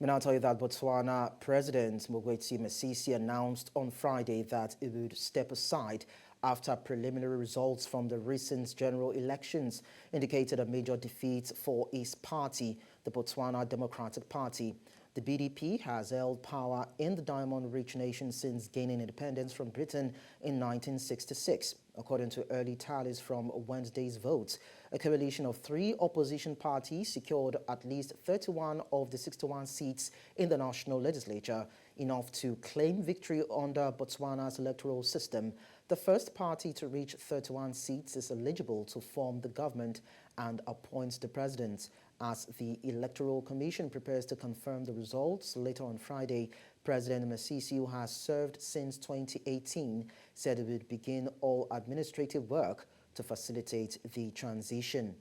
We now tell you that Botswana President Mokgweetsi Masisi announced on Friday that he would step aside after preliminary results from the recent general elections indicated a major defeat for his party, the Botswana Democratic Party. The BDP has held power in the diamond-rich nation since gaining independence from Britain in 1966. According to early tallies from Wednesday's votes, a coalition of 3 opposition parties secured at least 31 of the 61 seats in the national legislature, enough to claim victory under Botswana's electoral system. The first party to reach 31 seats is eligible to form the government and appoint the president. As the Electoral Commission prepares to confirm the results later on Friday, President Masisi, who has served since 2018, said he would begin all administrative work to facilitate the transition.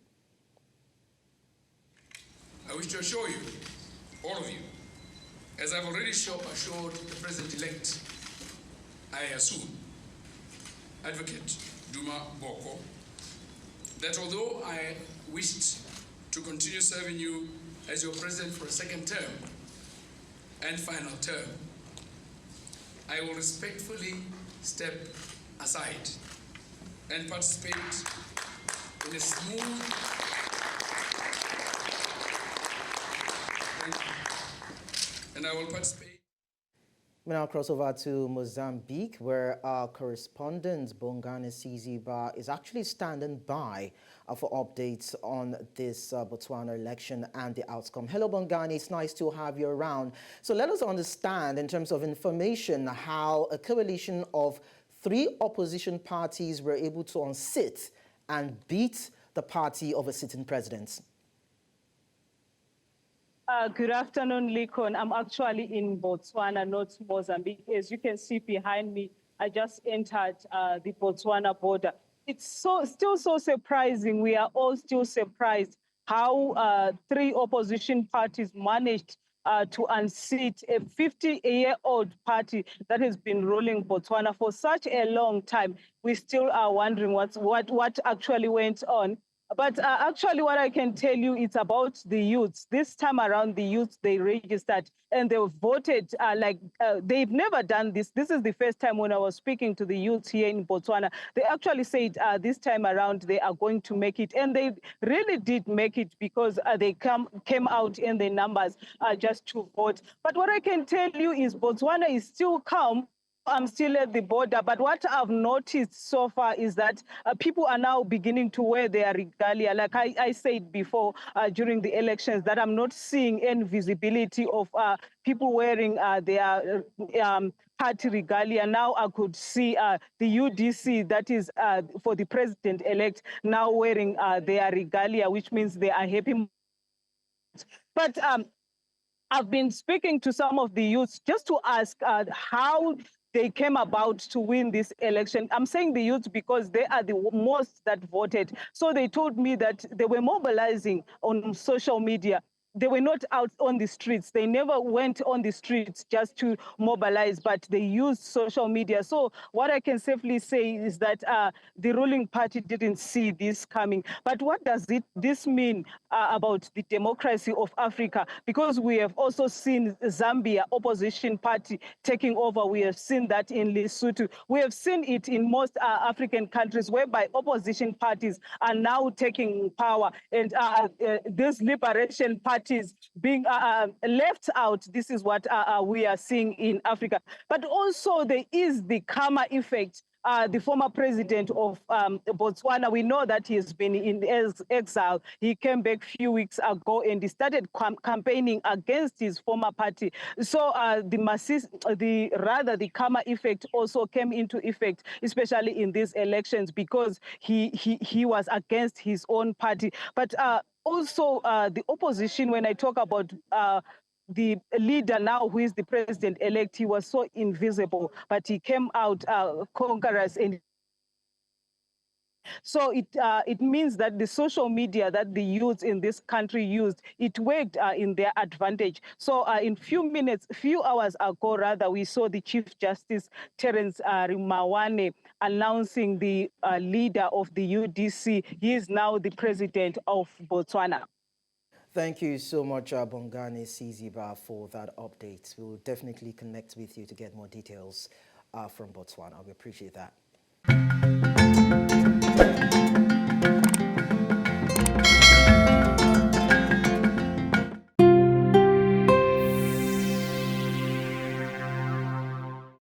I wish to assure you, all of you, as I've already assured the President-elect, I assume, Advocate Duma Boko, that although I wished to continue serving you as your president for a second term and final term, I will respectfully step aside and participate in a smooth and I will participate. We now cross over to Mozambique, where our correspondent Bongani Siziba is actually standing by for updates on this Botswana election and the outcome. Hello, Bongani. It's nice to have you around. So let us understand, in terms of information, how a coalition of 3 opposition parties were able to unseat and beat the party of a sitting president. Good afternoon, Likon. I'm actually in Botswana, not Mozambique. As you can see behind me, I just entered the Botswana border. It's still so surprising. We are all still surprised how 3 opposition parties managed to unseat a 50-year-old party that has been ruling Botswana for such a long time. We still are wondering what actually went on. But actually, what I can tell you is about the youths. This time around, the youths, they registered and they voted they've never done this. This is the first time when I was speaking to the youths here in Botswana. They actually said this time around they are going to make it. And they really did make it because they came out in the numbers just to vote. But what I can tell you is Botswana is still calm. I'm still at the border, but what I've noticed so far is that people are now beginning to wear their regalia. Like I said before during the elections, that I'm not seeing any visibility of people wearing their party regalia. Now I could see the UDC, that is for the president-elect, now wearing their regalia, which means they are happy. But I've been speaking to some of the youths just to ask how they came about to win this election. I'm saying the youth because they are the most that voted. So they told me that they were mobilizing on social media. They were not out on the streets. They never went on the streets just to mobilize, but they used social media. So what I can safely say is that the ruling party didn't see this coming. But what does this mean about the democracy of Africa? Because we have also seen Zambia opposition party taking over. We have seen that in Lesotho. We have seen it in most African countries whereby opposition parties are now taking power. And this liberation party is being left out. This is what we are seeing in Africa. But also there is the karma effect. The former president of Botswana, we know that he has been in exile. He came back a few weeks ago and he started campaigning against his former party. So the karma effect also came into effect, especially in these elections, because he was against his own party. But also the opposition, when I talk about the leader now, who is the president-elect, he was so invisible, but he came out conquerors. And so it means that the social media that the youth in this country used, it worked in their advantage. So in few hours ago, rather, we saw the Chief Justice Terence Rimawane announcing the leader of the UDC. He is now the president of Botswana. Thank you so much, Bongani Siziba, for that update. We'll definitely connect with you to get more details from Botswana. We appreciate that.